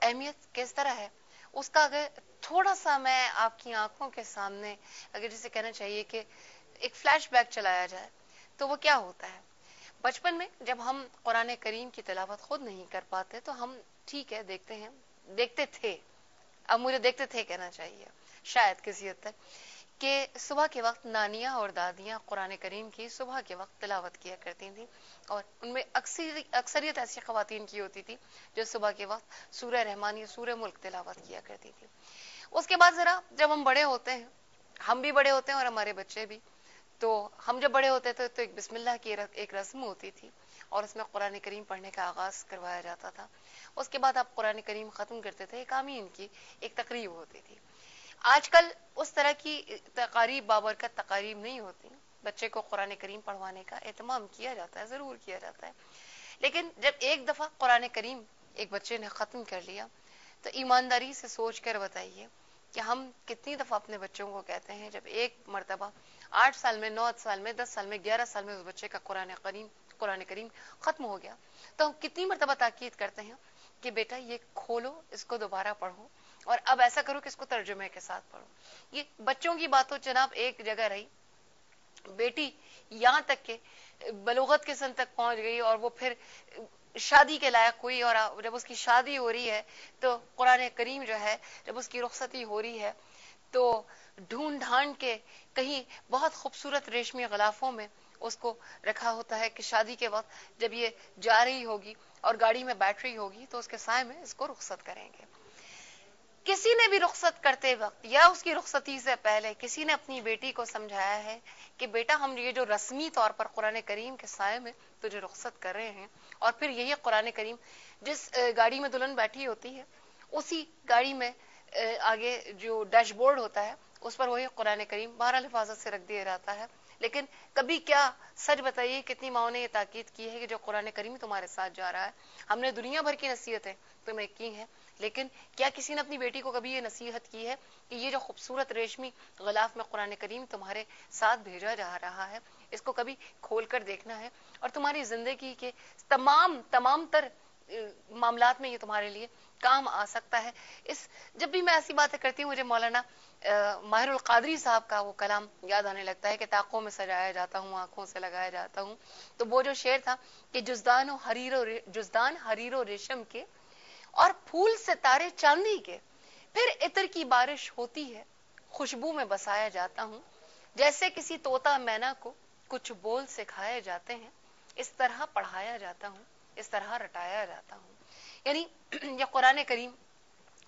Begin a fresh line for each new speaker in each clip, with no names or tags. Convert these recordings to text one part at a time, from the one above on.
اہمیت کس طرح ہے اس کا اگر تھوڑا سا میں آپ کی آنکھوں کے سامنے اگر جسے کہنا چاہیے کہ ایک فلیش بیک چلایا جائے تو وہ کیا ہوتا ہے. بچپن میں جب ہم قرآن کریم کی تلاوت خود نہیں کر پاتے تو ہم ٹھیک ہے دیکھتے ہیں، دیکھتے تھے، اب مجھے دیکھتے تھے کہنا چاہیے شاید کسی حد تک، کہ صبح کے وقت نانیاں اور دادیاں قرآن کریم کی صبح کے وقت تلاوت کیا کرتی تھیں، اور ان میں اکثریت ایسی خواتین کی ہوتی تھی جو صبح کے وقت سورہ رحمان یا سورہ ملک تلاوت کیا کرتی تھی. اس کے بعد ذرا جب ہم بڑے ہوتے ہیں، ہم بھی بڑے ہوتے ہیں اور ہمارے بچے بھی، تو ہم جب بڑے ہوتے تھے تو ایک بسم اللہ کی ایک رسم ہوتی تھی اور اس میں قرآن کریم پڑھنے کا آغاز کروایا جاتا تھا. اس کے بعد آپ قرآن کریم ختم کرتے تھے، ایک آمین کی ایک تقریب ہوتی تھی. آج کل اس طرح کی تقاریب بابرکت تقاریب نہیں ہوتی. بچے کو قرآن کریم پڑھوانے کا اہتمام کیا جاتا ہے، ضرور کیا جاتا ہے، لیکن جب ایک دفعہ قرآن کریم ایک بچے نے ختم کر لیا تو ایمانداری سے سوچ کر بتائیے کہ ہم کتنی دفعہ اپنے بچوں کو کہتے ہیں جب ایک مرتبہ 8 سال میں، 9 سال میں، 10 سال میں، 11 سال میں اس بچے کا قرآن کریم ختم ہو گیا تو ہم کتنی مرتبہ تاکید کرتے ہیں کہ بیٹا یہ کھولو، اس کو دوبارہ پڑھو، اور اب ایسا کرو کہ اس کو ترجمے کے ساتھ پڑھو. یہ بچوں کی بات تو جناب ایک جگہ رہی، بیٹی یہاں تک کہ بلوغت کے سن تک پہنچ گئی اور وہ پھر شادی کے لائق ہوئی، اور جب اس کی شادی ہو رہی ہے تو قرآن کریم جو ہے جب اس کی رخصتی ہو رہی ہے تو ڈھونڈ ڈھانڈ کے کہیں بہت خوبصورت ریشمی غلافوں میں اس کو رکھا ہوتا ہے کہ شادی کے وقت جب یہ جا رہی ہوگی اور گاڑی میں بیٹھ رہی ہوگی تو اس کے سائے میں اس کو رخصت کریں گے. کسی نے بھی رخصت کرتے وقت یا اس کی رخصتی سے پہلے کسی نے اپنی بیٹی کو سمجھایا ہے کہ بیٹا ہم یہ جو رسمی طور پر قرآن کریم کے سائے میں تجھے رخصت کر رہے ہیں، اور پھر یہی قرآن کریم جس گاڑی میں دلہن بیٹھی ہوتی ہے اسی گاڑی میں آگے جو ڈیش بورڈ ہوتا ہے اس پر وہی قرآن کریم بہرحال حفاظت سے رکھ دیا جاتا ہے. لیکن کبھی کیا سچ بتائیے کتنی ماؤں نے یہ تاکید کی ہے کہ جو قرآن کریم تمہارے ساتھ جا رہا ہے، ہم نے دنیا بھر کی نصیحتیں تمہیں کی ہیں، لیکن کیا کسی نے اپنی بیٹی کو کبھی یہ نصیحت کی ہے کہ یہ جو خوبصورت ریشمی غلاف میں قرآن کریم تمہارے ساتھ بھیجا جا رہا ہے اس کو کبھی کھول کر دیکھنا ہے اور تمہاری زندگی کے تمام تر معاملات میں یہ تمہارے لیے کام آ سکتا ہے. جب بھی میں ایسی باتیں کرتی ہوں مجھے مولانا ماہر القادری صاحب کا وہ کلام یاد آنے لگتا ہے کہ طاقوں میں سجایا جاتا ہوں، آنکھوں سے لگایا جاتا ہوں. تو وہ جو شعر تھا کہ جزدان حریر و ریشم کے اور پھول ستارے چاندی کے، پھر عطر کی بارش ہوتی ہے، خوشبو میں بسایا جاتا ہوں، جیسے کسی طوطا مینا کو کچھ بول سکھائے جاتے ہیں، اس طرح پڑھایا جاتا ہوں، اس طرح رٹایا جاتا ہوں. یعنی یہ قرآن کریم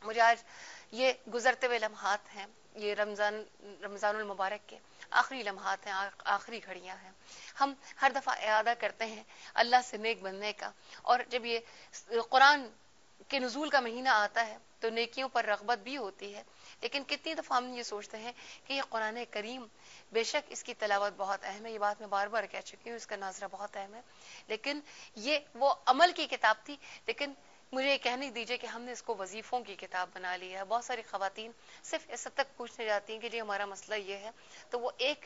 مجھے آج یہ گزرتے ہوئے لمحات ہیں، یہ رمضان المبارک کے آخری لمحات ہیں، آخری گھڑیاں ہیں. ہم ہر دفعہ اعادہ کرتے ہیں اللہ سے نیک بننے کا، اور جب یہ قرآن کے نزول کا مہینہ آتا ہے تو نیکیوں پر رغبت بھی ہوتی ہے. لیکن کتنی دفعہ ہم یہ سوچتے ہیں کہ یہ قرآن کریم بے شک اس کی تلاوت بہت اہم ہے، یہ بات میں بار بار کہہ چکی ہوں، اس کا ناظرہ بہت اہم ہے، لیکن یہ وہ عمل کی کتاب تھی. لیکن مجھے یہ کہنے دیجیے کہ ہم نے اس کو وظیفوں کی کتاب بنا لی ہے. بہت ساری خواتین صرف اس حد تک پوچھنے جاتی ہیں کہ جی ہمارا مسئلہ یہ ہے تو وہ ایک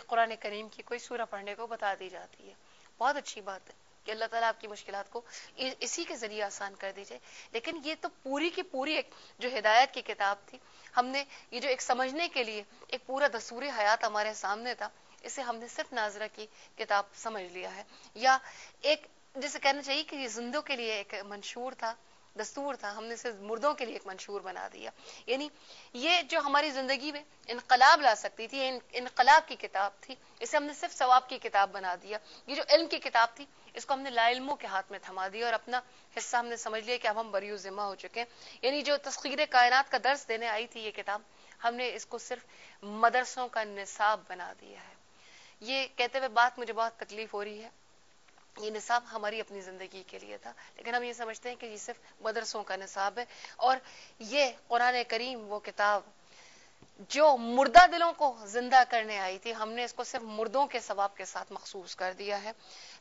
قرآن کریم کی کوئی سورہ پڑھنے کو بتا دی جاتی ہے. بہت اچھی بات ہے کہ اللہ تعالیٰ آپ کی مشکلات کو اسی کے ذریعے آسان کر دیجئے، لیکن یہ تو پوری کی پوری ایک جو ہدایت کی کتاب تھی، ہم نے یہ جو ایک سمجھنے کے لیے ایک پورا دستور حیات ہمارے سامنے تھا، اسے ہم نے صرف ناظرہ کی کتاب سمجھ لیا ہے، یا ایک جسے کہنا چاہیے کہ یہ زندوں کے لیے ایک منشور تھا، دستور تھا، ہم نے اسے مردوں کے لیے ایک منشور بنا دیا. یعنی یہ جو ہماری زندگی میں انقلاب لا سکتی تھی، انقلاب کی کتاب تھی، اسے ہم نے صرف ثواب کی کتاب بنا دیا. یہ جو علم کی کتاب تھی اس کو ہم نے لا علموں کے ہاتھ میں تھما دیا اور اپنا حصہ ہم نے سمجھ لیا کہ اب ہم بری ذمہ ہو چکے ہیں. یعنی جو تسخیر کائنات کا درس دینے آئی تھی یہ کتاب، ہم نے اس کو صرف مدرسوں کا نصاب بنا دیا ہے. یہ کہتے ہوئے بات مجھے بہت تکلیف ہو رہی ہے، یہ نصاب ہماری اپنی زندگی کے لیے تھا، لیکن ہم یہ سمجھتے ہیں کہ یہ صرف مدرسوں کا نصاب ہے. اور یہ قرآن کریم وہ کتاب جو مردہ دلوں کو زندہ کرنے آئی تھی، ہم نے اس کو صرف مردوں کے ثواب کے ساتھ مخصوص کر دیا ہے.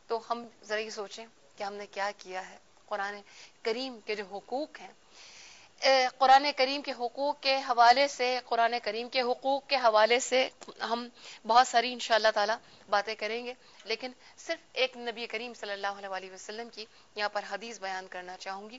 تو ہم ذرا یہ سوچیں کہ ہم نے کیا کیا ہے. قرآن کریم کے جو حقوق ہیں، قرآن کریم کے حقوق کے حوالے سے، قرآن کریم کے حقوق کے حوالے سے ہم بہت ساری انشاءاللہ تعالی باتیں کریں گے، لیکن صرف ایک نبی کریم صلی اللہ علیہ وسلم کی یہاں پر حدیث بیان کرنا چاہوں گی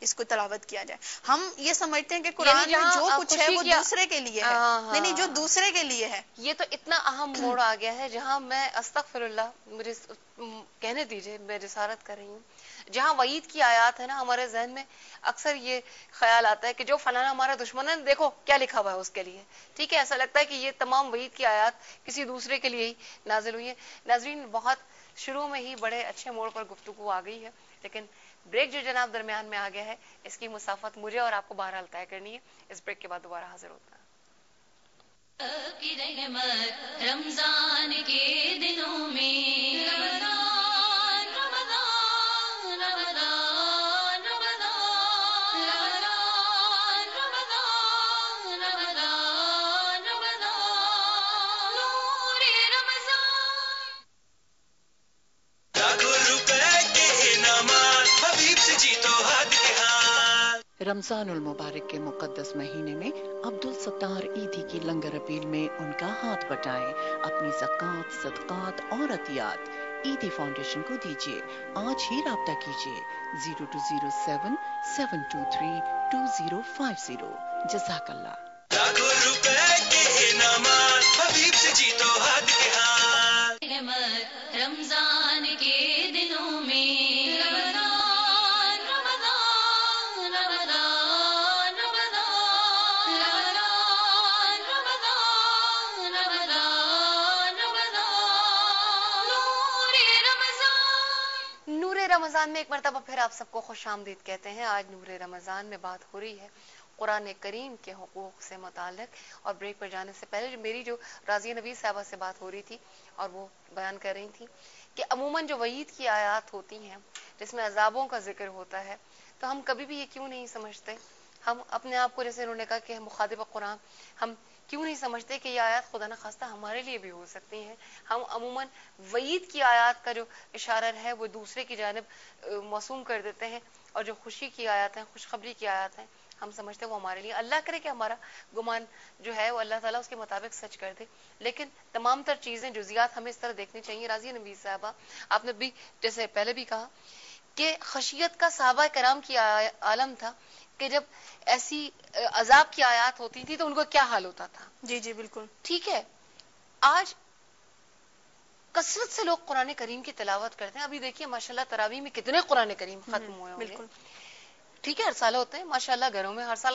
اس کو تلاوت کیا جائے. ہم یہ سمجھتے ہیں کہ قرآن میں جو کچھ ہے وہ دوسرے کے لیے ہے. نہیں، جو دوسرے کے لیے ہے.
یہ تو اتنا اہم موڑ آ گیا ہے جہاں میں استغفر اللہ، مجھے کہنے دیجئے، میں جسارت کر رہی ہوں، جہاں وعید کی آیات ہے نا، ہمارے ذہن میں اکثر یہ خیال آتا ہے کہ جو فلانا ہمارا دشمن ہے، دیکھو کیا لکھا ہوا ہے اس کے لیے. ٹھیک ہے، ایسا لگتا ہے کہ یہ تمام وعید کی آیات کسی دوسرے کے لیے ہی نازل ہوئی ہیں. ناظرین، بہت شروع میں ہی بڑے اچھے موڑ پر گفتگو آ گئی ہے، لیکن بریک جو جناب درمیان میں آ گیا ہے، اس کی مسافت مجھے اور آپ کو بہرحال طے کرنی ہے. اس بریک کے بعد دوبارہ حاضر ہوتا ہے.
کی رحمت رمضان کے دنوں میں، رمضان رمضان رمضان رمضان رمضان رمضان رمضان نور رمضان.
لاکھوں روپے کے انعامات، حبیب سے جیتو حق کے ہاتھ.
رمضان المبارک کے مقدس مہینے میں عبد الستار ایدھی کی لنگر اپیل میں ان کا ہاتھ بٹائیں. اپنی زکوٰۃ، صدقات اور عطیات ایدھی فاؤنڈیشن کو دیجیے. آج ہی رابطہ کیجیے 0207 723 2050. جزاک اللہ.
لاکھوں روپے کے انعامات، حبیب سے جیتو حق کے ہاتھ.
رحمت رمضان کے دنوں میں، رمضان رمضان رمضان رمضان رمضان رمضان رمضان نور رمضان.
نور رمضان میں ایک مرتبہ پھر آپ سب کو خوش آمدید کہتے ہیں. آج نور رمضان میں بات ہو رہی ہے قرآن کریم کے حقوق سے متعلق. اور بریک پر جانے سے پہلے میری جو راضیہ نبی صاحبہ سے بات ہو رہی تھی اور وہ بیان کر رہی تھی کہ عموماً جو وعید کی آیات ہوتی ہیں جس میں عذابوں کا ذکر ہوتا ہے، تو ہم کبھی بھی یہ کیوں نہیں سمجھتے، ہم اپنے آپ کو، جیسے انہوں نے کہا کہ ہم مخاطب قرآن، ہم کیوں نہیں سمجھتے کہ یہ آیات خدا نخواستہ ہمارے لیے بھی ہو سکتی ہیں. ہم عموماً وعید کی آیات کا جو اشارہ ہے وہ دوسرے کی جانب موسوم کر دیتے ہیں، اور جو خوشی کی آیات ہیں، خوشخبری کی آیات ہیں، ہم سمجھتے ہیں وہ ہمارے لیے. اللہ کرے کہ ہمارا گمان جو ہے وہ اللہ تعالیٰ اس کے مطابق سچ کر دے. لیکن تمام تر چیزیں، جزیات ہمیں اس طرح دیکھنی چاہیے. راضیہ نبی صاحبہ، آپ نے بھی جیسے پہلے بھی کہا کہ خشیت کا صحابہ کرام کی عالم تھا کہ جب ایسی عذاب کی آیات ہوتی تھی تو ان کو کیا حال ہوتا تھا.
جی جی بالکل
ٹھیک ہے، آج کثرت سے لوگ قرآن کریم کی تلاوت کرتے ہیں. ابھی دیکھیے ماشاءاللہ تراویح میں کتنے قرآن کریم ختم ہوئے ہوں گے.
بالکل.
ٹھیک ہے، ہر سال ہوتے ہیں ماشاءاللہ، گھروں میں ہر سال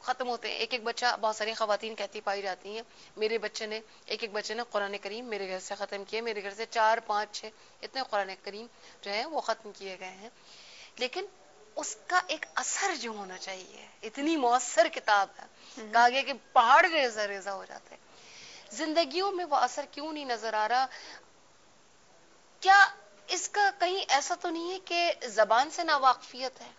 ختم ہوتے ہیں. ایک ایک بچہ، بہت ساری خواتین کہتی پائی جاتی ہیں میرے بچے نے، ایک ایک بچے نے قرآن کریم میرے گھر سے ختم کیے، میرے گھر سے 4 5 6 اتنے قرآن کریم جو ہے وہ ختم کیے گئے ہیں. لیکن اس کا ایک اثر جو ہونا چاہیے، اتنی مؤثر کتاب ہے، کہا گیا کہ پہاڑ ریزہ ریزہ ہو جاتے ہیں. زندگیوں میں وہ اثر کیوں نہیں نظر آ رہا؟ کیا اس کا کہیں ایسا تو نہیں ہے کہ زبان سے ناواقفیت ہے؟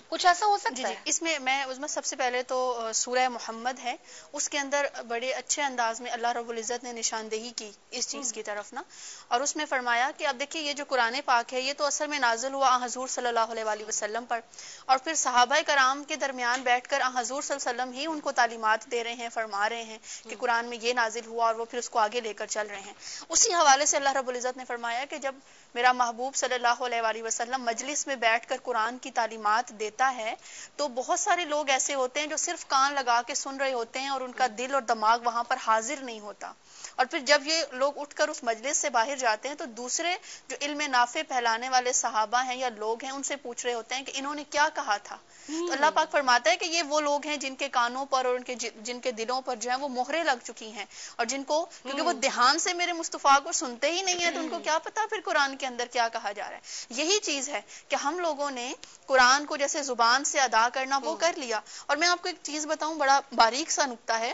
کچھ ایسا ہو سکتا ہے؟
اس میں سب سے پہلے تو سورہ محمد ہے، اس کے اندر بڑے اچھے انداز میں اللہ رب العزت نے نشاندہی کی اس چیز کی طرف نا، اور اس میں فرمایا کہ اب دیکھیے یہ جو قرآن پاک ہے یہ تو اصل میں نازل ہوا حضور صلی اللہ علیہ وآلہ وسلم پر، اور پھر صحابہ کرام کے درمیان بیٹھ کر حضور صلی اللہ علیہ وسلم ہی ان کو تعلیمات دے رہے ہیں، فرما رہے ہیں کہ قرآن میں یہ نازل ہوا، اور وہ پھر اس کو آگے لے کر چل رہے ہیں. اسی حوالے سے اللہ رب العزت نے فرمایا کہ جب میرا محبوب صلی اللہ علیہ وآلہ وسلم مجلس میں بیٹھ کر قرآن کی تعلیمات دیتا ہے تو بہت سارے لوگ ایسے ہوتے ہیں جو صرف کان لگا کے سن رہے ہوتے ہیں اور ان کا دل اور دماغ وہاں پر حاضر نہیں ہوتا. اور پھر جب یہ لوگ اٹھ کر اس مجلس سے باہر جاتے ہیں تو دوسرے جو علم نافع پھیلانے والے صحابہ ہیں یا لوگ ہیں ان سے پوچھ رہے ہوتے ہیں کہ انہوں نے کیا کہا تھا. تو اللہ پاک فرماتا ہے کہ یہ وہ لوگ ہیں جن کے کانوں پر اور جن کے دلوں پر جو ہے وہ مہریں لگ چکی ہیں، اور جن کو کیونکہ وہ دھیان سے میرے مصطفیٰ کو سنتے ہی نہیں ہیں تو ان کو کیا پتا پھر قرآن کے اندر کیا کہا جا رہا ہے. یہی چیز ہے کہ ہم لوگوں نے قرآن کو جیسے زبان سے ادا کرنا وہ کر لیا. اور میں آپ کو ایک چیز بتاؤں، بڑا باریک سا نکتہ ہے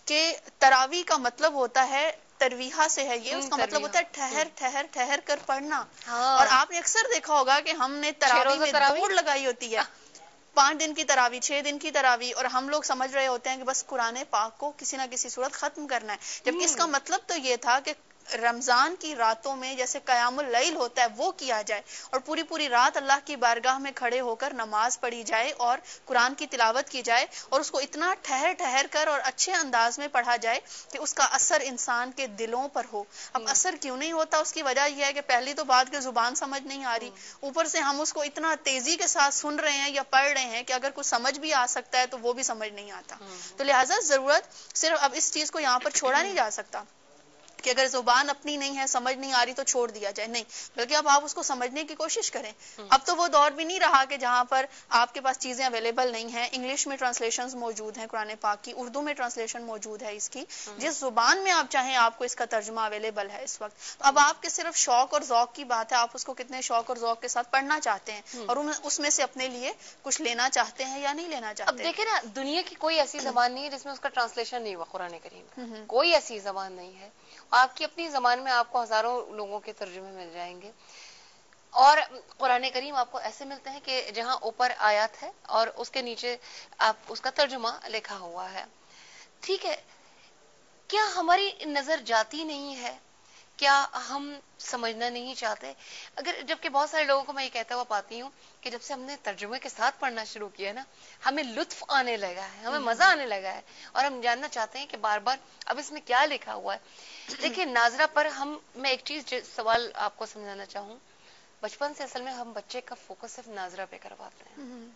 کہ تراویح کا مطلب ہوتا ہے ترویحہ سے ہے، یہ اس کا مطلب ہوتا ہے ٹھہر ٹھہر ٹھہر کر پڑھنا. اور آپ نے اکثر دیکھا ہوگا کہ ہم نے تراویح میں دوڑ لگائی ہوتی ہے، 5 دن کی تراویح، 6 دن کی تراویح، اور ہم لوگ سمجھ رہے ہوتے ہیں کہ بس قرآن پاک کو کسی نہ کسی صورت ختم کرنا ہے، جب اس کا مطلب تو یہ تھا کہ رمضان کی راتوں میں جیسے قیام اللیل ہوتا ہے وہ کیا جائے، اور پوری پوری رات اللہ کی بارگاہ میں کھڑے ہو کر نماز پڑھی جائے اور قرآن کی تلاوت کی جائے، اور اس کو اتنا ٹھہر ٹھہر کر اور اچھے انداز میں پڑھا جائے کہ اس کا اثر انسان کے دلوں پر ہو۔ اب اثر کیوں نہیں ہوتا؟ اس کی وجہ یہ ہے کہ پہلی تو بات کہ زبان سمجھ نہیں آ رہی، اوپر سے ہم اس کو اتنا تیزی کے ساتھ سن رہے ہیں یا پڑھ رہے ہیں کہ اگر کچھ سمجھ بھی آ سکتا ہے تو وہ بھی سمجھ نہیں آتا۔ تو لہٰذا ضرورت صرف اب اس چیز کو یہاں پر چھوڑا نہیں جا سکتا کہ اگر زبان اپنی نہیں ہے، سمجھ نہیں آ رہی تو چھوڑ دیا جائے، نہیں، بلکہ اب آپ اس کو سمجھنے کی کوشش کریں۔ اب تو وہ دور بھی نہیں رہا کہ جہاں پر آپ کے پاس چیزیں اویلیبل نہیں ہیں، انگلش میں ٹرانسلیشنز موجود ہیں قرآن پاک کی، اردو میں ٹرانسلیشن موجود ہے اس کی، جس زبان میں آپ چاہیں آپ کو اس کا ترجمہ اویلیبل ہے اس وقت۔ تو اب آپ کے صرف شوق اور ذوق کی بات ہے، آپ اس کو کتنے شوق اور ذوق کے ساتھ پڑھنا چاہتے ہیں اور اس میں سے اپنے لیے کچھ لینا چاہتے ہیں یا نہیں لینا چاہتے۔
اب دیکھیں نا، دنیا کی کوئی ایسی زبان نہیں ہے جس میں اس کا ٹرانسلیشن نہیں ہوا قرآن کریم کا، کوئی ایسی زبان نہیں ہے۔ آپ کی اپنی زبان میں آپ کو ہزاروں لوگوں کے ترجمے مل جائیں گے، اور قرآن کریم آپ کو ایسے ملتے ہیں کہ جہاں اوپر آیات ہے اور اس کے نیچے آپ اس کا ترجمہ لکھا ہوا ہے۔ ٹھیک ہے، کیا ہماری نظر جاتی نہیں ہے؟ کیا ہم سمجھنا نہیں چاہتے؟ جبکہ بہت سارے لوگوں کو میں یہ کہتا ہوا پاتی ہوں کہ جب سے ہم نے ترجمے کے ساتھ پڑھنا شروع کیا نا، ہمیں لطف آنے لگا ہے، ہمیں مزہ آنے لگا ہے، اور ہم جاننا چاہتے ہیں کہ بار بار اب اس میں کیا لکھا ہوا ہے۔ دیکھیں ناظرہ پر میں ایک چیز سوال آپ کو سمجھانا چاہوں، بچپن سے اصل میں ہم بچے کا فوکس صرف ناظرہ پہ کرواتے ہیں،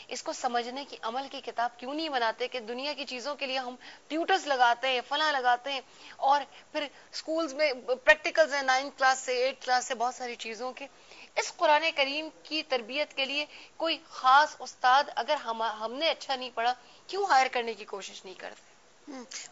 اس کو سمجھنے کی عمل کی کتاب کیوں نہیں بناتے کہ دنیا کی چیزوں کے لیے ہم ٹیوٹرز لگاتے ہیں، فلاں لگاتے ہیں، اور پھر سکولز میں پریکٹیکلز ہیں 9 کلاس سے 8 کلاس سے بہت ساری چیزوں کے۔ اس قرآن کریم کی تربیت کے لیے کوئی خاص استاد اگر ہم نے اچھا نہیں پڑھا کیوں ہائر کرنے کی کوشش نہیں کرتے؟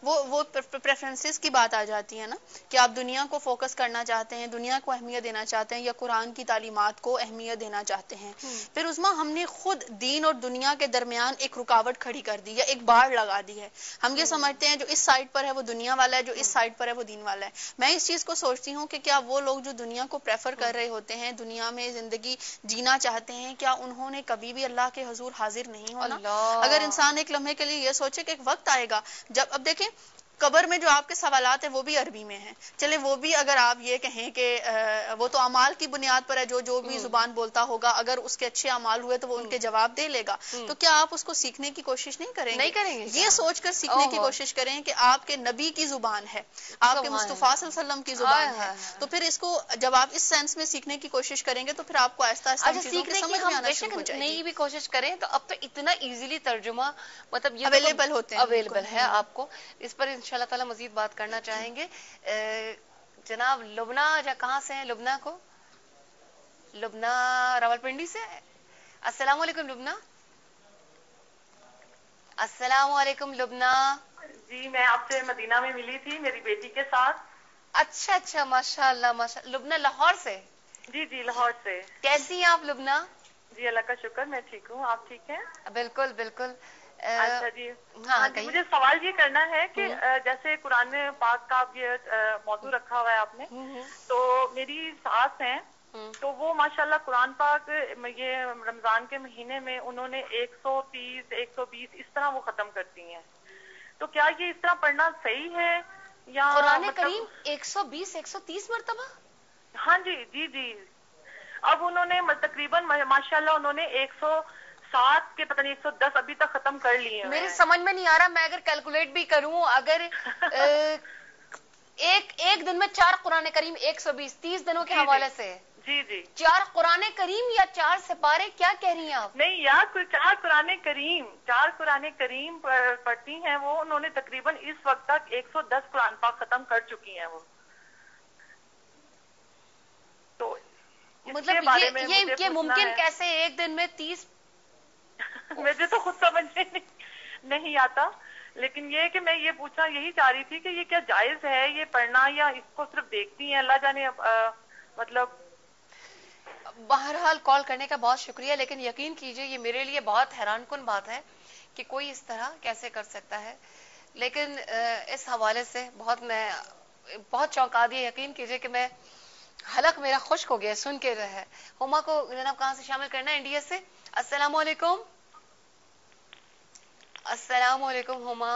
وہ پریفرنسز کی بات آ جاتی ہے نا کہ آپ دنیا کو فوکس کرنا چاہتے ہیں، دنیا کو اہمیت دینا چاہتے ہیں، یا قرآن کی تعلیمات کو اہمیت دینا چاہتے ہیں۔ پھر عظما ہم نے خود دین اور دنیا کے درمیان ایک رکاوٹ کھڑی کر دی یا ایک بار لگا دی ہے۔ ہم یہ سمجھتے ہیں جو اس سائڈ پر ہے وہ دنیا والا ہے، جو اس سائڈ پر ہے وہ دین والا ہے۔ میں اس چیز کو سوچتی ہوں کہ کیا وہ لوگ جو دنیا کو پریفر کر رہے ہوتے ہیں، دنیا میں زندگی جینا چاہتے ہیں، کیا انہوں نے کبھی بھی اللہ کے حضور حاضر نہیں ہونا؟ اگر انسان ایک لمحے کے لیے یہ سوچے کہ ایک وقت آئے گا جب، اب دیکھیں قبر میں جو آپ کے سوالات ہیں وہ بھی عربی میں ہیں، چلے وہ بھی اگر آپ یہ کہیں کہ وہ تو اعمال کی بنیاد پر ہے، جو بھی زبان بولتا ہوگا اگر اس کے اچھے اعمال ہوئے تو وہ ان کے جواب دے لے گا، تو کیا آپ اس کو سیکھنے کی کوشش نہیں کریں گے؟
نہیں کریں گے،
یہ سوچ کر سیکھنے کی کوشش کریں کہ آپ کے نبی کی زبان ہے، آپ کے مصطفیٰ صلی اللہ علیہ وسلم کی زبان ہے، تو پھر اس کو جب آپ اس سینس میں سیکھنے کی کوشش کریں گے تو پھر آپ کو آہستہ آہستہ
سیکھنے کی ہم بے شک نئی بھی کوشش کریں تو اب تو اتنا ایزیلی ترجمہ مطلب یہ
اویلیبل ہوتے ہیں،
اویلیبل ہے آپ کو، اس پر انشاءاللہ تعالی مزید بات کرنا چاہیں گے۔ جناب لبنہ کہاں سے ہیں؟ لبنہ راولپنڈی سے۔ السلام علیکم لبنہ۔ السلام علیکم لبنہ۔
جی میں آپ سے مدینہ میں ملی تھی میری بیٹی کے ساتھ۔
اچھا ماشاء اللہ ماشاء اللہ۔ لبنہ لاہور سے؟
جی لاہور سے۔
کیسی ہیں آپ لبنہ؟
جی اللہ کا شکر میں ٹھیک ہوں، آپ ٹھیک ہیں؟
بالکل بالکل۔
اچھا جی
ہاں
جی، مجھے سوال یہ کرنا ہے کہ جیسے قرآن پاک کا یہ موضوع رکھا ہوا ہے آپ نے، تو میری ساس ہیں تو وہ ماشاءاللہ قرآن پاک یہ رمضان کے مہینے میں انہوں نے 130 120 اس طرح وہ ختم کرتی ہیں، تو کیا یہ اس طرح پڑھنا صحیح ہے یا
قرآن کریم 120 130 مرتبہ؟
ہاں جی اب انہوں نے تقریباً ماشاءاللہ انہوں نے 107 کے پتہ نہیں 110 ابھی تک ختم کر لیے ہیں۔
میرے سمجھ میں نہیں آ رہا، میں اگر کیلکولیٹ بھی کروں، اگر ایک دن میں 4 قرآن کریم 120 30 دنوں کے حوالے سے
جی
4 قرآن کریم یا 4 سپارے، کیا کہہ رہی ہیں آپ؟
نہیں یار، 4 قرآن کریم پڑھتی ہیں وہ، انہوں نے تقریباً اس وقت تک 110 قرآن پاک ختم کر چکی ہیں وہ، تو
مطلب یہ ممکن کیسے ایک دن میں 30؟
مجھے تو خود سمجھ نہیں آتا، لیکن یہ کہ میں یہ پوچھنا یہی چاہ رہی تھی کہ یہ کیا جائز ہے یہ پڑھنا، یا اس کو صرف دیکھتی ہیں اللہ جانے؟ مطلب
بہرحال کال کرنے کا بہت شکریہ، لیکن یقین کیجئے یہ میرے لیے بہت حیران کن بات ہے کہ کوئی اس طرح کیسے کر سکتا ہے، لیکن اس حوالے سے بہت چونکا دیا۔ یقین کیجئے کہ میں حلق میرا خشک ہو گیا سن کے رہے۔ ہما کو جناب کہاں سے شامل کرنا ہے؟ انڈیا سے۔ السلام علیکم۔ السلام علیکم ہما۔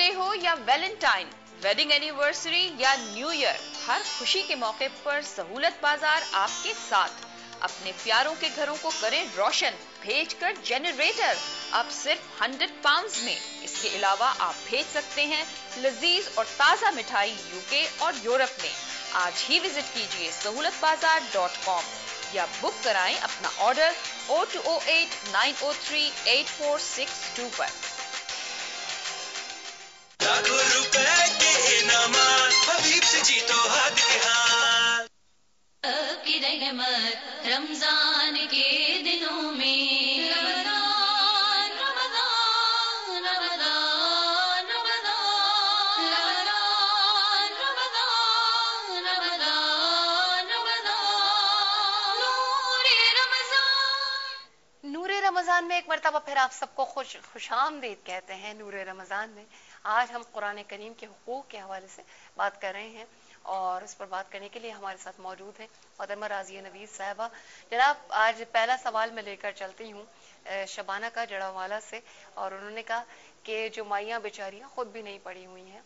ڈے ہو یا ویلنٹائن، ویڈنگ اینیورسری یا نیو ایئر، ہر خوشی کے موقع پر سہولت بازار آپ کے ساتھ۔ اپنے پیاروں کے گھروں کو کریں روشن، بھیج کر جنریٹر اب صرف 100 پاؤنڈز میں۔ اس کے علاوہ آپ بھیج سکتے ہیں لذیذ اور تازہ مٹھائی UK اور یورپ میں۔ آج ہی وزٹ کیجیے سہولتبازار.com یا بک کرائیں اپنا آرڈر 0208 903 8462 پر۔
لاکھوں روپے کے انعامات، حبیب سے جیتو حد کے ہاتھ
کی رحمت رمضان کے دنوں میں، رمضان رمضان رمضان رمضان رمضان رمضان رمضان رمضان
نور رمضان میں ایک مرتبہ پھر آپ سب کو خوش آمدید کہتے ہیں۔ نور رمضان میں آج ہم قرآن کریم کے حقوق کے حوالے سے بات کر رہے ہیں، اور اس پر بات کرنے کے لیے ہمارے ساتھ موجود ہیں محترمہ راضیہ نوید صاحبہ۔ جناب، آج پہلا سوال میں لے کر چلتی ہوں شبانہ کا جڑاوالا سے، اور انہوں نے کہا کہ جو مائیاں بیچاریاں خود بھی نہیں پڑھی ہوئی ہیں۔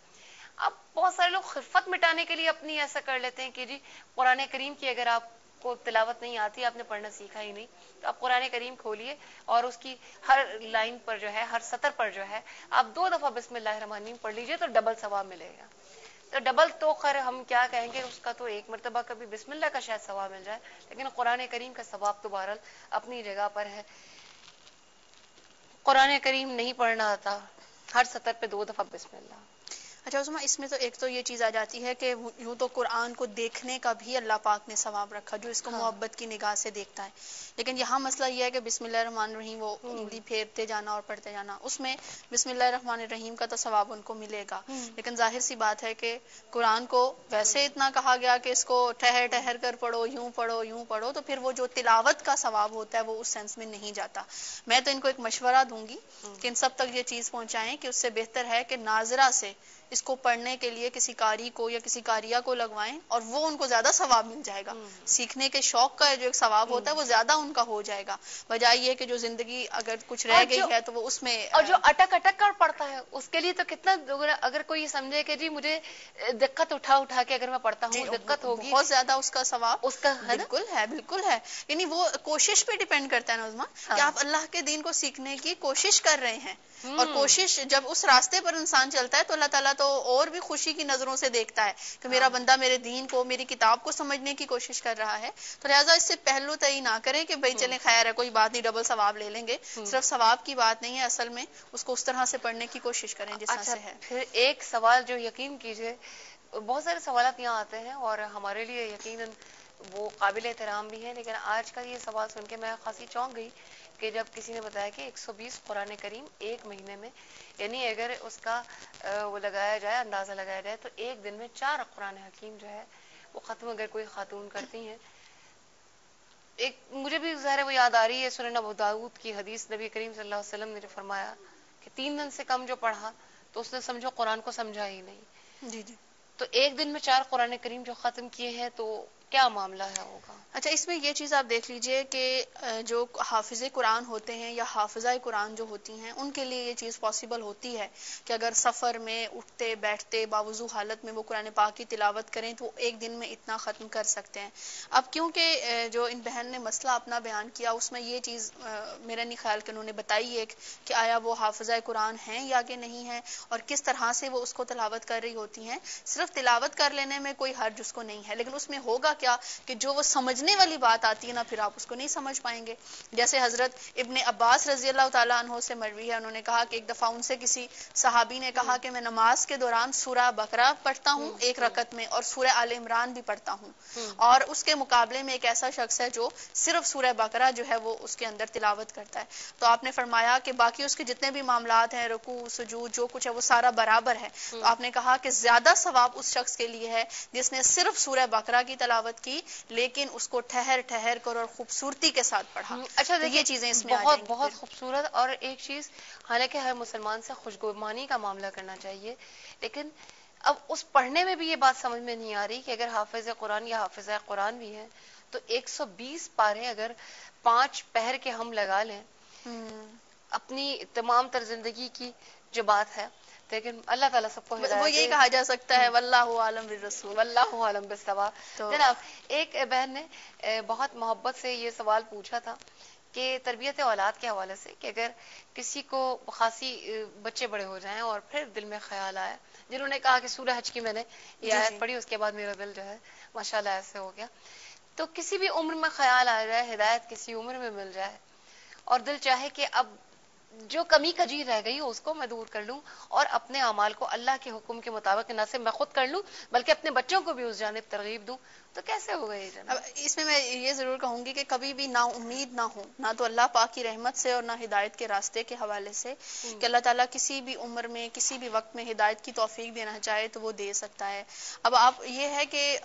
اب بہت سارے لوگ خفت مٹانے کے لیے اپنی ایسا کر لیتے ہیں کہ جی قرآن کریم کی اگر آپ کو تلاوت نہیں آتی، آپ نے پڑھنا سیکھا ہی نہیں، تو آپ قرآن کریم کھولیے اور اس کی ہر لائن پر جو ہے، ہر سطر پر جو ہے، آپ 2 دفعہ بسم اللہ الرحمن الرحیم پڑھ لیجئے تو ڈبل ثواب ملے گا۔ تو ڈبل تو خیر ہم کیا کہیں گے، اس کا تو ایک مرتبہ کبھی بسم اللہ کا شاید ثواب مل جائے، لیکن قرآن کریم کا ثواب تو بہرحال اپنی جگہ پر ہے۔ قرآن کریم نہیں پڑھنا آتا، ہر سطر پہ 2 دفعہ بسم اللہ۔
اچھا عظمہ، اس میں تو ایک تو یہ چیز آ جاتی ہے کہ یوں تو قرآن کو دیکھنے کا بھی اللہ پاک نے ثواب رکھا، جو اس کو محبت کی نگاہ سے دیکھتا ہے، لیکن یہاں مسئلہ یہ ہے کہ بسم اللہ الرحمن الرحیم وہ انگلی پھیرتے جانا اور پڑھتے جانا، اس میں بسم اللہ الرحمن الرحیم کا تو ثواب ان کو ملے گا، لیکن ظاہر سی بات ہے کہ قرآن کو ویسے اتنا کہا گیا کہ اس کو ٹھہر ٹھہر کر پڑھو، یوں پڑھو یوں پڑھو، تو پھر وہ جو تلاوت کا ثواب ہوتا ہے وہ اس سینس میں نہیں جاتا۔ میں تو ان کو ایک مشورہ دوں گی کہ ان سب تک یہ چیز پہنچائیں کہ اس سے بہتر ہے کہ ناظرہ سے اس کو پڑھنے کے لیے کسی قاری کو یا کسی قاریہ کو لگوائیں، اور وہ ان کو زیادہ ثواب مل جائے گا۔ سیکھنے کے شوق کا جو ایک ثواب ہوتا ہے وہ زیادہ ان کا ہو جائے گا، بجائے یہ کہ جو زندگی اگر کچھ رہ گئی ہے تو وہ اس میں،
اور جو اٹک اٹک کر پڑھتا ہے اس کے لیے تو کتنا، اگر کوئی سمجھے کہ جی مجھے دقت اٹھا اٹھا کے اگر میں پڑھتا ہوں دقت ہوگی،
بہت زیادہ اس کا ثواب
اس کا
بالکل ہے، یعنی وہ کوشش پہ ڈیپینڈ کرتا ہے نظمہ کہ آپ اللہ کے دین کو سیکھنے کی کوشش کر رہے ہیں، اور کوشش جب اس راستے پر انسان چلتا ہے تو اللہ تعالیٰ تو اور بھی خوشی کی نظروں سے دیکھتا ہے کہ میرا بندہ میرے دین کو، میری کتاب کو سمجھنے کی کوشش کر رہا ہے، تو لہٰذا اس سے پہلو طے نہ کریں کہ بھائی چلیں خیر ہے کوئی بات نہیں ڈبل ثواب لے لیں گے، صرف ثواب کی بات نہیں ہے، اصل میں اس کو اس طرح سے پڑھنے کی کوشش کریں جس طرح سے ہے۔
پھر ایک سوال جو یقین کیجئے، بہت سارے سوالات یہاں آتے ہیں اور ہمارے لیے یقیناً وہ قابل احترام بھی ہے، لیکن آج کا یہ سوال سن کے میں خاصی چونک گئی کہ جب کسی نے بتایا کہ 120 قرآن کریم ایک مہینے میں، یعنی اگر اس کا وہ لگایا جائے، اندازہ لگایا جائے تو ایک دن میں 4 قرآن حکیم جو ہے وہ ختم اگر کوئی خاتون کرتی ہیں۔ ایک مجھے بھی ظاہر وہ یاد آ رہی ہے سنن ابو داؤد کی حدیث، نبی کریم صلی اللہ علیہ وسلم نے جو فرمایا کہ 3 دن سے کم جو پڑھا تو اس نے سمجھو قرآن کو سمجھا ہی نہیں۔
جی جی،
تو ایک دن میں 4 قرآن کریم جو ختم کیے ہیں تو کیا معاملہ ہے ہوگا؟
اچھا، اس میں یہ چیز آپ دیکھ لیجئے کہ جو حافظ قرآن ہوتے ہیں یا حافظہ قرآن جو ہوتی ہیں ان کے لیے یہ چیز پاسبل ہوتی ہے کہ اگر سفر میں اٹھتے بیٹھتے باوضو حالت میں وہ قرآن پاک کی تلاوت کریں تو ایک دن میں اتنا ختم کر سکتے ہیں۔ اب کیونکہ جو ان بہن نے مسئلہ اپنا بیان کیا اس میں یہ چیز میرا نہیں خیال کہ انہوں نے بتائی ہے کہ آیا وہ حافظہ قرآن ہیں یا کہ نہیں ہیں، اور کس طرح سے وہ اس کو تلاوت کر رہی ہوتی ہیں۔ صرف تلاوت کر لینے میں کوئی حرج اس کو نہیں ہے، لیکن اس میں ہوگا کیا کہ جو وہ سمجھنے والی بات آتی ہے نا پھر آپ اس کو نہیں سمجھ پائیں گے۔ جیسے حضرت ابن عباس رضی اللہ تعالیٰ عنہ سے مروی ہے، انہوں نے کہا کہ ایک دفعہ ان سے کسی صحابی نے کہا کہ میں نماز کے دوران سورہ بقرہ پڑھتا ہوں ایک رکعت میں، اور سورہ آل عمران بھی پڑھتا ہوں، اور اس کے مقابلے میں ایک ایسا شخص ہے جو صرف سورہ بقرہ جو ہے وہ اس کے اندر تلاوت کرتا ہے۔ تو آپ نے فرمایا کہ باقی اس کے جتنے بھی معاملات ہیں، رکوع سجود جو کچھ ہے وہ سارا برابر ہے۔ تو آپ نے کہا کہ زیادہ ثواب اس شخص کے لیے ہے جس نے صرف سورہ بقرہ کی تلاوت کی لیکن اس کو ٹھہر ٹھہر کر اور خوبصورتی کے ساتھ پڑھا۔
اچھا،
یہ چیزیں اس میں
بہت بہت خوبصورت، اور ایک چیز حالانکہ ہر مسلمان سے خوشگوانی کا معاملہ کرنا چاہیے، لیکن اب اس پڑھنے میں بھی یہ بات سمجھ میں نہیں آ رہی کہ اگر حافظ قرآن یا حافظہ قرآن بھی ہے تو 120 پارے اگر 5 پہر کے ہم لگا لیں اپنی تمام تر زندگی کی جو بات ہے، لیکن اللہ تعالیٰ سب کو
وہ یہی کہا جا سکتا ہے واللہ عالم بالرسول،
واللہ عالم بالصواب. جناب ایک بہن نے بہت محبت سے یہ سوال پوچھا تھا کہ تربیت اولاد کے حوالے سے کہ اگر کسی کو خاصی بچے بڑے ہو جائیں اور پھر دل میں خیال آئے، جنہوں نے کہا کہ سورہ حج کی میں نے یہ آیت پڑھی اس کے بعد میرا دل جو ہے ماشاءاللہ ایسے ہو گیا، تو کسی بھی عمر میں خیال آ جائے، ہدایت کسی عمر میں مل جائے اور دل چاہے کہ اب جو کمی کجی رہ گئی اس کو میں دور کر لوں اور اپنے اعمال کو اللہ کے حکم کے مطابق نہ صرف میں خود کر لوں بلکہ اپنے بچوں کو بھی اس جانب ترغیب دوں، تو کیسے ہوگا یہ جناب؟
اس میں یہ ضرور کہوں گی کہ کبھی بھی نا امید نہ ہو، نہ تو اللہ پاک کی رحمت سے اور نہ ہدایت کے راستے کے حوالے سے، کہ اللہ تعالیٰ کسی بھی عمر میں کسی بھی وقت میں ہدایت کی توفیق دینا چاہے تو وہ دے سکتا ہے. اب آپ یہ ہے کہ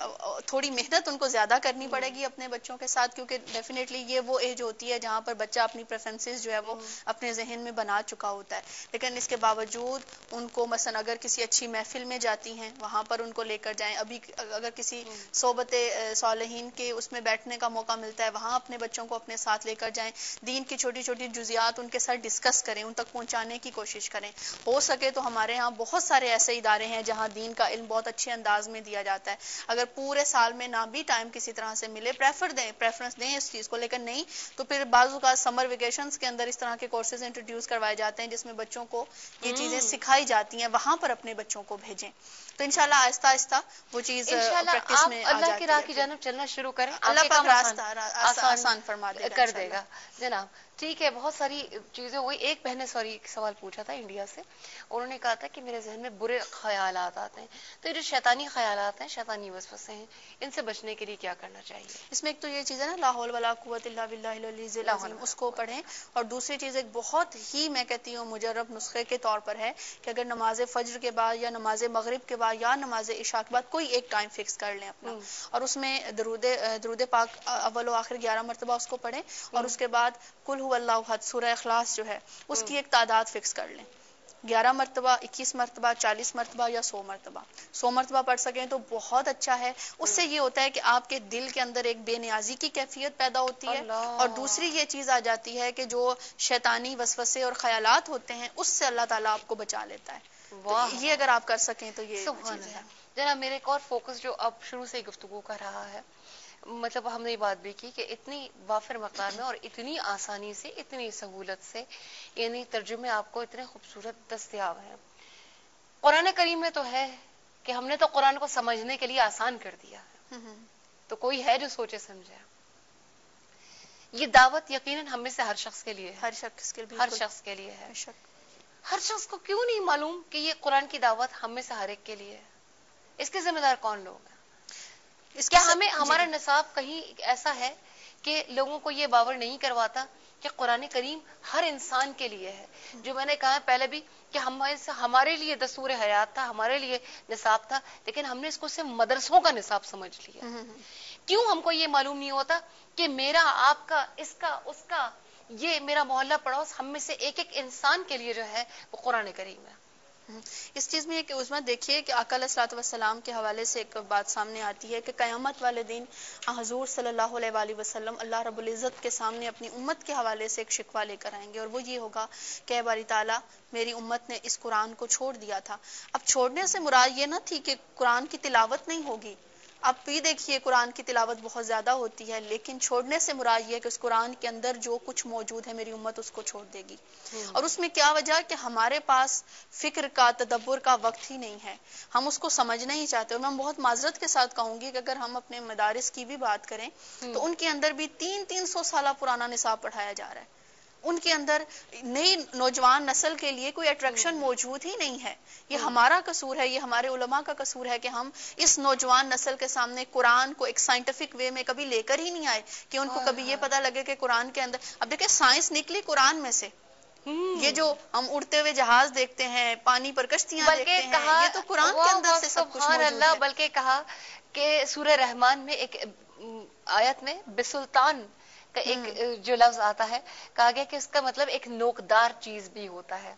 تھوڑی محنت ان کو زیادہ کرنی پڑے گی اپنے بچوں کے ساتھ، کیونکہ ڈیفینیٹلی یہ وہ ایج ہوتی ہے جہاں پر بچہ اپنی پریفرنسز جو ہے وہ اپنے ذہن میں بنا چکا ہوتا ہے. لیکن اس کے باوجود ان کو مثلا اگر کسی اچھی محفل میں جاتی ہیں وہاں پر ان کو لے کر جائیں، ابھی اگر کسی صحبت صالحین کے اس میں بیٹھنے کا موقع ملتا ہے وہاں اپنے بچوں کو اپنے ساتھ لے کر جائیں، دین کی چھوٹی چھوٹی جزیات ان کے ساتھ ڈسکس کریں، ان تک پہنچانے کی کوشش کریں. ہو سکے تو ہمارے ہاں بہت سارے ایسے ادارے ہیں جہاں دین کا علم بہت اچھے انداز میں دیا جاتا ہے. اگر پورے سال میں نہ بھی ٹائم کسی طرح سے ملے، پریفرنس دیں اس چیز کو، لیکن نہیں تو پھر بعض اوقات سمر ویکیشنز کے اندر اس طرح کے کورسز انٹروڈیوس کروائے جاتے ہیں جس میں بچوں کو یہ چیزیں سکھائی جاتی ہیں، وہاں پر اپنے بچوں کو بھیجیں. تو انشاءاللہ آہستہ آہستہ وہ چیز پریکٹس میں آ
اللہ کی راہ کی
جاتی ہے.
جانب چلنا شروع کریں،
اللہ پاک راستہ آسان فرما دے گا،
کر دے گا. جناب ٹھیک ہے، بہت ساری چیزیں ہوئی. ایک بہن نے ایک سوال پوچھا تھا انڈیا سے، انہوں نے کہا تھا کہ میرے ذہن میں برے خیالات آتے ہیں، تو یہ جو شیطانی خیالات ہیں، شیطانی وسوسے ہیں، ان سے بچنے کے لیے کیا کرنا چاہیے؟
اس میں ایک تو یہ چیز ہے نا لا حول ولا قوت الا باللہ العلی العظیم، اس کو پڑھیں. اور دوسری چیز ایک بہت ہی میں کہتی ہوں مجرب نسخے کے طور پر ہے کہ اگر نماز فجر کے بعد یا نماز مغرب کے بعد یا نماز عشاء کے بعد کوئی ایک ٹائم فکس کر لیں اپنا، اور اس میں درود پاک اول و آخر 11 مرتبہ اس کو پڑھیں، اور اس کے بعد قل هو اللہ احد سورہ اخلاص جو ہے اس کی ایک تعداد فکس کر لیں، 11 مرتبہ، 21 مرتبہ، 40 مرتبہ یا 100 مرتبہ. 100 مرتبہ پڑھ سکیں تو بہت اچھا ہے. اس سے یہ ہوتا ہے کہ آپ کے دل کے اندر ایک بے نیازی کی کیفیت پیدا ہوتی ہے، اور دوسری یہ چیز آ جاتی ہے کہ جو شیطانی وسوسے اور خیالات ہوتے ہیں اس سے اللہ تعالیٰ آپ کو بچا لیتا ہے. یہ اگر آپ کر سکیں تو یہ چیز ہے.
جناب میرے ایک اور فوکس جو اب شروع سے گفتگو کر رہا ہے، مطلب ہم نے یہ بات بھی کی کہ اتنی وافر مقدار میں اور اتنی آسانی سے، اتنی سہولت سے، یعنی ترجمے آپ کو اتنے خوبصورت دستیاب ہیں. قرآن کریم میں تو ہے کہ ہم نے تو قرآن کو سمجھنے کے لیے آسان کر دیا ہے، تو کوئی ہے جو سوچے سمجھے. یہ دعوت یقیناً ہم میں سے ہر شخص کے لیے ہے، ہر شخص کے لیے ہے. ہر شخص کو کیوں نہیں معلوم کہ یہ قرآن کی دعوت ہم میں سے ہر ایک کے لیے ہے؟ اس کے ذمہ دار کون لوگ ہیں؟ کیا ہمارا نصاب کہیں ایسا ہے کہ لوگوں کو یہ باور نہیں کرواتا کہ قرآن کریم ہر انسان کے لیے ہے؟ جو میں نے کہا پہلے بھی کہ ہمارے لیے دستور حیات تھا، ہمارے لیے نصاب تھا، لیکن ہم نے اس کو صرف مدرسوں کا نصاب سمجھ لیا. کیوں ہم کو یہ معلوم نہیں ہوتا کہ میرا، آپ کا، اس کا یہ میرا محلہ پڑوس، ہم میں سے ایک ایک انسان کے لیے جو ہے وہ قرآن کریم ہے.
اس چیز میں کہ اس میں دیکھیے کہ آقا علیہ الصلوۃ والسلام کے حوالے سے ایک بات سامنے آتی ہے کہ قیامت والے دن حضور صلی اللہ علیہ وآلہ وسلم اللہ رب العزت کے سامنے اپنی امت کے حوالے سے ایک شکوہ لے کر آئیں گے، اور وہ یہ ہوگا کہ اے باری تعالیٰ میری امت نے اس قرآن کو چھوڑ دیا تھا. اب چھوڑنے سے مراد یہ نہ تھی کہ قرآن کی تلاوت نہیں ہوگی، اب بھی دیکھیے قرآن کی تلاوت بہت زیادہ ہوتی ہے، لیکن چھوڑنے سے مراد یہ کہ اس قرآن کے اندر جو کچھ موجود ہے میری امت اس کو چھوڑ دے گی. اور اس میں کیا وجہ کہ ہمارے پاس فکر کا، تدبر کا وقت ہی نہیں ہے، ہم اس کو سمجھنا ہی چاہتے. اور میں بہت معذرت کے ساتھ کہوں گی کہ اگر ہم اپنے مدارس کی بھی بات کریں تو ان کے اندر بھی 300 سالہ پرانا نصاب پڑھایا جا رہا ہے. ان کے اندر نئی نوجوان نسل کے لیے کوئی اٹریکشن موجود ہی نہیں ہے. یہ ہمارا قصور ہے، یہ ہمارے علماء کا قصور ہے کہ ہم اس نوجوان نسل کے سامنے قرآن کو ایک سائنٹیفک وے میں کبھی لے کر ہی نہیں آئے کہ ان کو کبھی یہ پتہ لگے کہ قرآن کے اندر، اب دیکھیں سائنس نکلی قرآن میں سے. یہ جو ہم اڑتے ہوئے جہاز دیکھتے ہیں، پانی پر کشتیاں دیکھتے ہیں، یہ تو قرآن کے اندر سے سب کچھ موجود ہے.
بلکہ کہا کہ سورہ رحمان میں ایک آیت میں بسلطان کا ایک جو لفظ آتا ہے، کہا گیا کہ اس کا مطلب ایک نوکدار چیز بھی ہوتا ہے.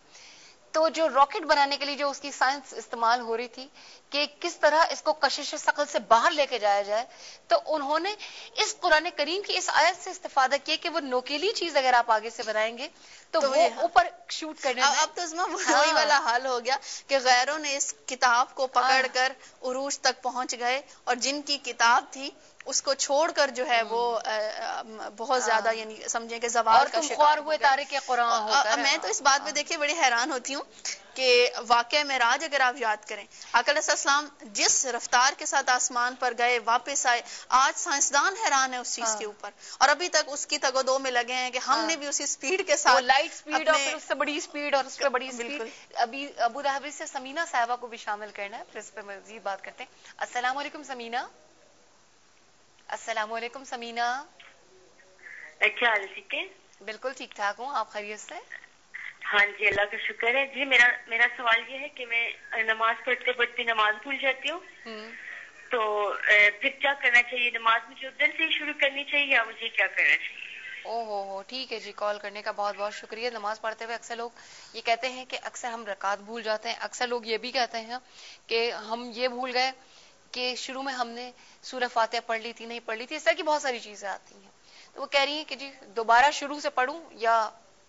تو جو راکٹ بنانے کے لیے جو اس کی سائنس استعمال ہو رہی تھی کہ کس طرح اس کو کشش ثقل سے باہر لے کے جایا جائے، تو انہوں نے اس قرآن کریم کی اس آیت سے استفادہ کیا کہ وہ نوکیلی چیز اگر آپ آگے سے بنائیں گے تو وہ اوپر شوٹ کرنے میں.
اب تو وہی والا حال ہو گیا کہ غیروں نے اس کتاب کو پکڑ کر عروج تک پہنچ گئے، اور جن کی کتاب تھی اس کو چھوڑ کر جو ہے وہ بہت زیادہ یعنی سمجھیں کہ زوال کا شکار ہوئے
تارک قرآن ہو کر.
میں تو اس بات پہ دیکھیے بڑی حیران ہوتی ہوں کہ واقعہ معراج اگر آپ یاد کریں، آقا علیہ السلام جس رفتار کے ساتھ آسمان پر گئے واپس آئے، آج سائنسدان حیران ہے اس چیز کے اوپر، اور ابھی تک اس کی تگ و دو میں لگے ہیں کہ ہم نے بھی اسی سپیڈ کے ساتھ
لائٹ سپیڈ اور پھر اس سے بڑی سپیڈ اور اس پہ بڑی سپیڈ. ابھی ابو ظہبی سے سمینہ صاحبہ کو بھی شامل کرنا ہے، پھر اس پہ مزید بات کرتے ہیں. السلام علیکم سمینہ. السلام علیکم سمینہ.
کیا حال ہے؟
بالکل ٹھیک ٹھاک ہوں، آپ خیریت سے؟
ہاں جی اللہ کا شکر ہے. جی میرا سوال یہ ہے کہ میں نماز پڑھتے پڑھتے نماز بھول جاتی ہوں، تو پھر کیا کرنا چاہیے؟ نماز مجھے ادھر سے ہی شروع کرنی چاہیے یا مجھے کیا کرنا چاہیے؟
ہو ٹھیک ہے جی، کال کرنے کا بہت بہت شکریہ. نماز پڑھتے ہوئے اکثر لوگ یہ کہتے ہیں کہ اکثر ہم رکعت بھول جاتے ہیں. اکثر لوگ یہ بھی کہتے ہیں کہ ہم یہ بھول گئے کہ شروع میں ہم نے سورہ فاتحہ پڑھ لی تھی، نہیں پڑھ لی تھی. اس طرح کی بہت ساری چیزیں آتی ہیں، تو وہ کہہ رہی ہیں کہ جی دوبارہ شروع سے پڑھوں یا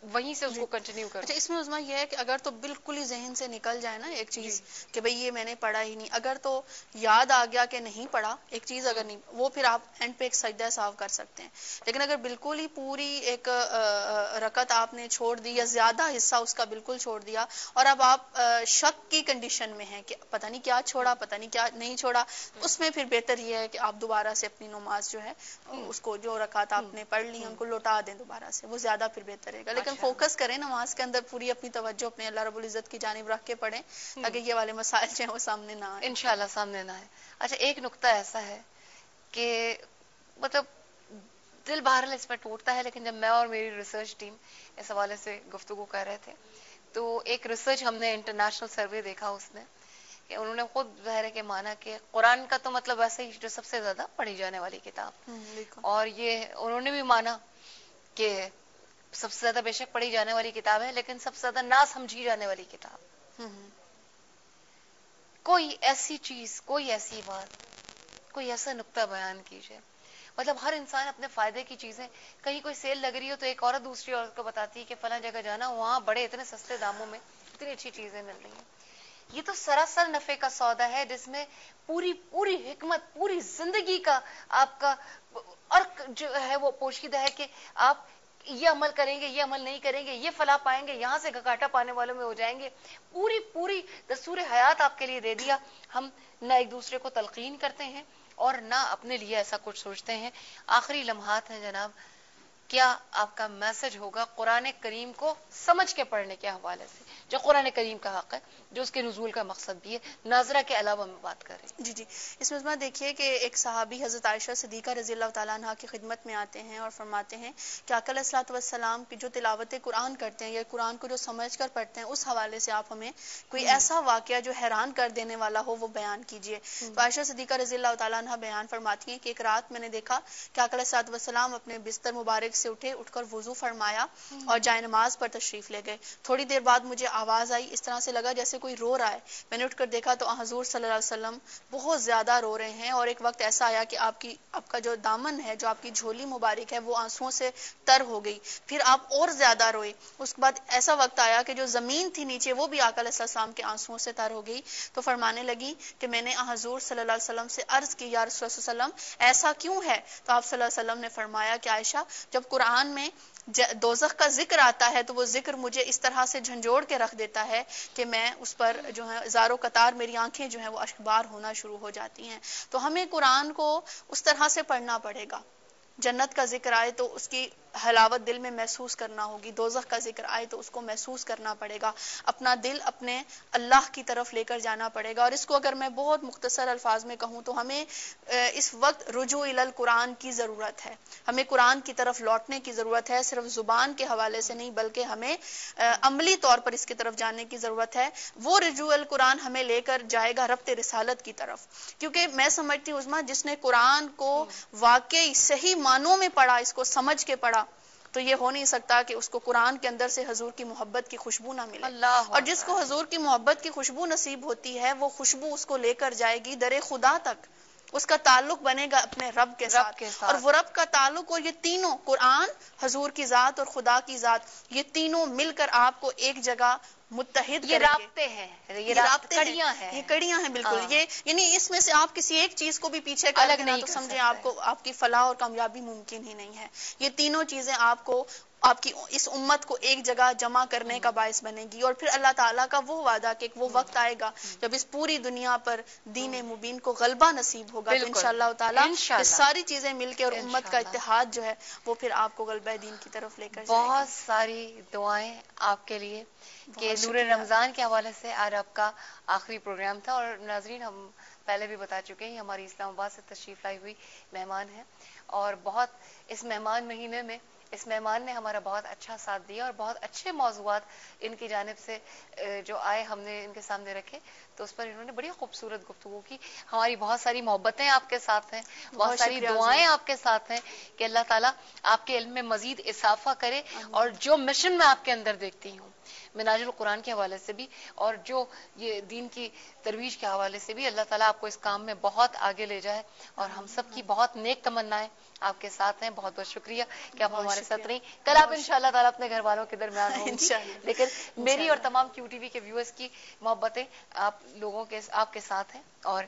وہیں سے اس کو کنٹینیو کروں.
اچھا، اس میں عظمیٰ یہ ہے کہ اگر تو بالکل ہی ذہن سے نکل جائے نا ایک چیز کہ بھئی یہ میں نے پڑھا ہی نہیں، اگر تو یاد آ گیا کہ نہیں پڑھا ایک چیز، اگر نہیں وہ پھر آپ اینڈ پہ ایک سجدہ سہو کر سکتے ہیں. لیکن اگر بالکل ہی پوری ایک رکعت آپ نے چھوڑ دی یا زیادہ حصہ اس کا بالکل چھوڑ دیا، اور اب آپ شک کی کنڈیشن میں ہیں کہ پتہ نہیں کیا چھوڑا، پتہ نہیں کیا نہیں چھوڑا، اس میں پھر بہتر یہ ہے کہ آپ دوبارہ سے اپنی نماز جو ہے اس کو جو رکعت آپ نے پڑھ لی ہیں ان کو لوٹا دیں دوبارہ سے، وہ زیادہ پھر بہتر رہے گا. لیکن فوکس کریں نماز کے اندر، پوری اپنی توجہ اپنے اللہ رب العزت کی جانب رکھ کے پڑھیں تاکہ یہ والے مسائل جو ہیں وہ سامنے نہ آئیں.
انشاءاللہ سامنے نہ آئے. اچھا، ایک نقطہ ایسا ہے کہ مطلب دل بہرحال اس پر ٹوٹتا ہے، لیکن جب میں اور میری ریسرچ ٹیم اس حوالے سے گفتگو کر رہے تھے تو ایک ریسرچ ہم نے انٹرنیشنل سروے دیکھا، اس نے کہ انہوں نے خود ظاہر ہے کہ مانا کہ قرآن کا تو مطلب ویسے ہی جو سب سے زیادہ پڑھی جانے والی کتاب، اور یہ انہوں نے بھی مانا کہ سب سے زیادہ بے شک پڑھی جانے والی کتاب ہے، لیکن سب سے زیادہ نہ سمجھی جانے والی کتاب. کوئی ایسی چیز، کوئی ایسی بات، کوئی ایسا نقطہ بیان کیجئے. مطلب ہر انسان اپنے فائدے کی چیزیں، کہیں کوئی سیل لگ رہی ہو تو ایک عورت دوسری عورت کو بتاتی ہے کہ فلاں جگہ جانا، وہاں بڑے اتنے سستے داموں میں اتنی اچھی چیزیں مل رہی ہیں. یہ تو سراسر نفع کا سودا ہے جس میں پوری حکمت، پوری زندگی کا آپ کا عرق جو ہے وہ پوشیدہ ہے کہ آپ یہ عمل کریں گے، یہ عمل نہیں کریں گے، یہ فلاح پائیں گے، یہاں سے گھاٹا پانے والوں میں ہو جائیں گے. پوری دستور حیات آپ کے لیے دے دیا. ہم نہ ایک دوسرے کو تلقین کرتے ہیں اور نہ اپنے لیے ایسا کچھ سوچتے ہیں. آخری لمحات ہیں جناب، کیا آپ کا میسج ہوگا قرآن کریم کو سمجھ کے پڑھنے کے حوالے سے، جو قرآن کریم کا حق ہے، جو اس کے نزول کا مقصد بھی ہے؟ ناظرہ کے علاوہ میں بات کر رہی
جی اس میں دیکھیے کہ ایک صحابی حضرت عائشہ صدیقہ رضی اللہ تعالیٰ عنہ کی خدمت میں آتے ہیں اور فرماتے ہیں کہ آقا علیہ الصلوۃ والسلام کی جو تلاوت قرآن کرتے ہیں یا قرآن کو جو سمجھ کر پڑھتے ہیں، اس حوالے سے آپ ہمیں کوئی ایسا واقعہ جو حیران کر دینے والا ہو وہ بیان کیجیے. تو عائشہ صدیقہ رضی اللہ تعالیٰ عنہ بیان فرماتی ہیں کہ ایک رات میں نے دیکھا کہ آقا علیہ الصلوۃ والسلام اپنے بستر مبارک سے اٹھ کر وضو فرمایا اور جائے نماز پر تشریف لے گئے. تھوڑی دیر بعد مجھے آواز آئی، اس طرح سے لگا جیسے کوئی رو رہا ہے. میں نے اٹھ کر دیکھا تو حضور صلی اللہ علیہ وسلم بہت زیادہ رو رہے ہیں، اور ایک وقت ایسا آیا کہ آپ کا جو دامن ہے، جو آپ کی جھولی مبارک ہے، وہ آنسوؤں سے تر ہو گئی. پھر آپ اور زیادہ روئے. اس کے بعد ایسا وقت آیا کہ جو زمین تھی نیچے وہ بھی آقا علیہ السلام کے آنسوؤں سے تر ہو گئی. تو فرمانے لگی کہ میں نے حضور صلی اللہ علیہ وسلم سے عرض کی، یا رسول اللہ صلی اللہ علیہ وسلم ایسا کیوں ہے؟ تو آپ صلی اللہ علیہ وسلم نے فرمایا کہ عائشہ، جب قرآن میں دوزخ کا ذکر آتا ہے تو وہ ذکر مجھے اس طرح سے جھنجھوڑ کے رکھ دیتا ہے کہ میں اس پر جو ہے زارو قطار میری آنکھیں جو ہیں وہ اشکبار ہونا شروع ہو جاتی ہیں. تو ہمیں قرآن کو اس طرح سے پڑھنا پڑے گا. جنت کا ذکر آئے تو اس کی حلاوت دل میں محسوس کرنا ہوگی، دوزخ کا ذکر آئے تو اس کو محسوس کرنا پڑے گا. اپنا دل اپنے اللہ کی طرف لے کر جانا پڑے گا. اور اس کو اگر میں بہت مختصر الفاظ میں کہوں تو ہمیں اس وقت رجوع الی القرآن کی ضرورت ہے. ہمیں قرآن کی طرف لوٹنے کی ضرورت ہے، صرف زبان کے حوالے سے نہیں بلکہ ہمیں عملی طور پر اس کی طرف جانے کی ضرورت ہے. وہ رجوع القرآن ہمیں لے کر جائے گا ربط رسالت کی طرف. کیونکہ میں سمجھتی ہوں عظمیٰ، جس نے قرآن کو واقعی صحیح معنوں میں پڑھا، اس کو سمجھ کے پڑھا، تو یہ ہو نہیں سکتا کہ اس کو قرآن کے اندر سے حضور کی محبت کی خوشبو نہ ملے. اور جس کو حضور کی محبت کی خوشبو نصیب ہوتی ہے وہ خوشبو اس کو لے کر جائے گی در خدا تک. اس کا تعلق بنے گا اپنے رب کے ساتھ. اور وہ رب کا تعلق اور یہ تینوں قرآن، حضور کی ذات اور خدا کی ذات، یہ تینوں مل کر آپ کو ایک جگہ متحد
یہ رابطے ہیں، یہ رابطے کڑیاں ہیں،
یہ کڑیاں ہیں بالکل. یہ یعنی اس میں سے آپ کسی ایک چیز کو بھی پیچھے کر
الگ
دینا
نہیں
تو
کر
سمجھے
سکتے.
آپ کی فلاح اور کامیابی ممکن ہی نہیں ہے. یہ تینوں چیزیں آپ کو، آپ کی اس امت کو ایک جگہ جمع کرنے کا باعث بنے گی. اور پھر اللہ تعالیٰ کا وہ وعدہ کہ وہ وقت آئے گا جب اس پوری دنیا پر دین مبین کو غلبہ نصیب ہوگا، تو انشاءاللہ تعالیٰ یہ ساری چیزیں مل کے اور امت کا اتحاد جو ہے وہ پھر آپ کو غلبہ دین کی طرف لے کر جائے گی.
بہت ساری دعائیں آپ کے لیے کہ نور رمضان کے حوالے سے آج آپ کا آخری پروگرام تھا. اور ناظرین، ہم پہلے بھی بتا چکے ہیں ہماری اسلام آباد سے تشریف لائی ہوئی مہمان ہیں، اور بہت اس مہمان مہینے میں اس مہمان نے ہمارا بہت اچھا ساتھ دیا اور بہت اچھے موضوعات ان کی جانب سے جو آئے ہم نے ان کے سامنے رکھے، تو اس پر انہوں نے بڑی خوبصورت گفتگو کی. ہماری بہت ساری محبتیں آپ کے ساتھ ہیں، بہت ساری دعائیں آپ کے ساتھ ہیں کہ اللہ تعالیٰ آپ کے علم میں مزید اضافہ کرے. اور جو مشن میں آپ کے اندر دیکھتی ہوں مناج القرآن کے حوالے سے بھی اور جو یہ دین کی ترویج کے حوالے سے بھی، اللہ تعالیٰ آپ کو اس کام میں بہت آگے لے جائے. اور ہم سب کی بہت نیک تمنائیں آپ کے ساتھ ہیں. بہت بہت شکریہ کہ آپ ہمارے ساتھ رہی. کل آپ انشاءاللہ تعالیٰ اپنے گھر والوں کے درمیان ہوں گی، لیکن میری اور تمام کیو ٹی وی کے ویورز کی محبتیں آپ لوگوں کے آپ کے ساتھ ہیں. اور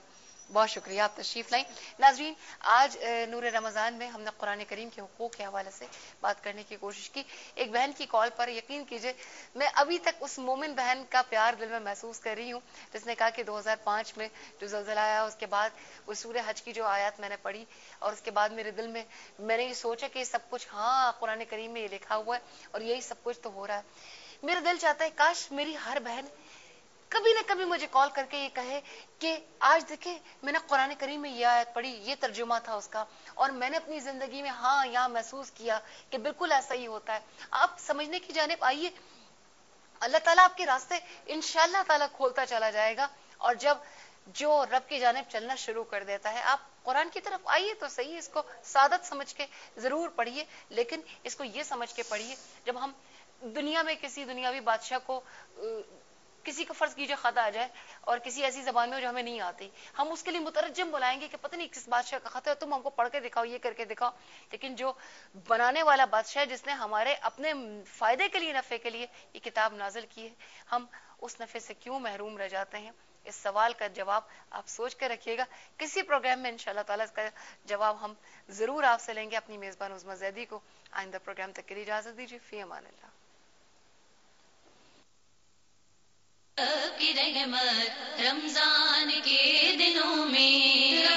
بہت شکریہ آپ تشریف لائیں. ناظرین، آج نور رمضان میں ہم نے قرآن کریم کے حقوق کے حوالے سے بات کرنے کی کوشش کی. ایک بہن کی کال پر یقین کیجئے میں ابھی تک اس مومن بہن کا پیار دل میں محسوس کر رہی ہوں جس نے کہا کہ 2005 میں جو زلزلہ آیا اس کے بعد وہ سورہ حج کی جو آیات میں نے پڑھی اور اس کے بعد میرے دل میں نے یہ سوچا کہ سب کچھ ہاں قرآن کریم میں یہ لکھا ہوا ہے اور یہی سب کچھ تو ہو رہا ہے. میرا دل چاہتا ہے کاش میری ہر بہن کبھی نہ کبھی مجھے کال کر کے یہ کہے کہ آج دیکھیں میں نے قرآن کریم میں یہ آیت پڑھی، یہ ترجمہ تھا اس کا، اور میں نے اپنی زندگی میں ہاں یہاں محسوس کیا کہ بالکل ایسا ہی ہوتا ہے. آپ سمجھنے کی جانب آئیے، اللہ تعالیٰ آپ کے راستے انشاءاللہ تعالیٰ کھولتا چلا جائے گا. اور جب جو رب کی جانب چلنا شروع کر دیتا ہے، آپ قرآن کی طرف آئیے تو صحیح، اس کو سعادت سمجھ کے ضرور پڑھیے، لیکن اس کو یہ سمجھ کے پڑھیے جب ہم دنیا میں کسی دنیاوی بادشاہ کو کسی کو فرض کیجئے خط آ جائے اور کسی ایسی زبان میں جو ہمیں نہیں آتی، ہم اس کے لیے مترجم بلائیں گے کہ پتہ نہیں کس بادشاہ کا خط ہے، تم ہم کو پڑھ کے دکھاؤ، یہ کر کے دکھاؤ. لیکن جو بنانے والا بادشاہ ہے جس نے ہمارے اپنے فائدے کے لیے، نفع کے لیے یہ کتاب نازل کی ہے، ہم اس نفع سے کیوں محروم رہ جاتے ہیں؟ اس سوال کا جواب آپ سوچ کر رکھیے گا. کسی پروگرام میں انشاءاللہ تعالیٰ اس کا جواب ہم ضرور آپ سے لیں گے. اپنی میزبان عظمیٰ زیدی کو آئندہ پروگرام تک کے لیے اجازت دیجیے. فی امان اللہ.
کی رحمت رمضان کے دنوں میں